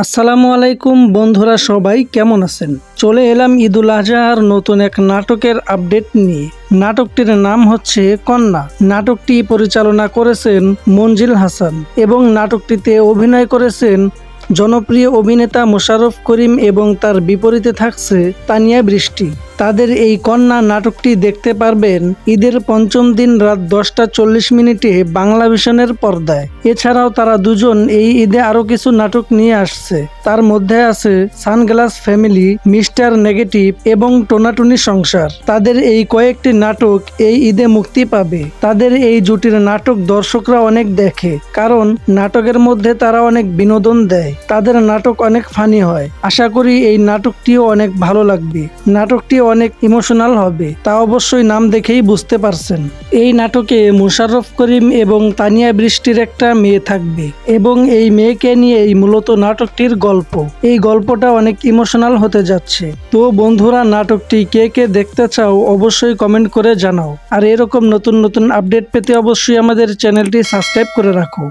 আসসালামু আলাইকুম বন্ধুরা, সবাই কেমন আছেন? চলে এলাম ঈদুল আজহার নতুন এক নাটকের আপডেট নিয়ে। নাটকটির নাম হচ্ছে কন্যা। নাটকটি পরিচালনা করেছেন মনজিল হাসান এবং নাটকটিতে অভিনয় করেছেন জনপ্রিয় অভিনেতা মোশাররফ করিম এবং তার বিপরীতে থাকছে তানিয়া বৃষ্টি। তাদের এই কন্যা নাটকটি দেখতে পারবেন ঈদের পঞ্চম দিন রাত 10:40 বাংলা ভিশনের পর্দায়। এছাড়াও তারা দুজন এই ঈদে আরো কিছু নাটক নিয়ে আসছে। তার মধ্যে আছে সানগ্লাস ফ্যামিলি, মিস্টার নেগেটিভ এবং টোনাটুনি সংসার। তাদের এই কয়েকটি নাটক এই ঈদে মুক্তি পাবে। তাদের এই জুটির নাটক দর্শকরা অনেক দেখে, কারণ নাটকের মধ্যে তারা অনেক বিনোদন দেয়। তাদের নাটক অনেক ফানি হয়। আশা করি এই নাটকটিও অনেক ভালো লাগবে। নাটকটি অনেক ইমোশনাল হবে, তা অবশ্যই নাম দেখেই বুঝতে পারছেন। এই নাটকে মোশাররফ করিম এবং তানিয়া বৃষ্টির একটা মেয়ে থাকবে এবং এই মেয়েকে নিয়ে এই মূলত নাটকটির গল্প। এই গল্পটা অনেক ইমোশনাল হতে যাচ্ছে। তো বন্ধুরা, নাটকটি কে কে দেখতে চাও অবশ্যই কমেন্ট করে জানাও। আর এরকম নতুন নতুন আপডেট পেতে অবশ্যই আমাদের চ্যানেলটি সাবস্ক্রাইব করে রাখো।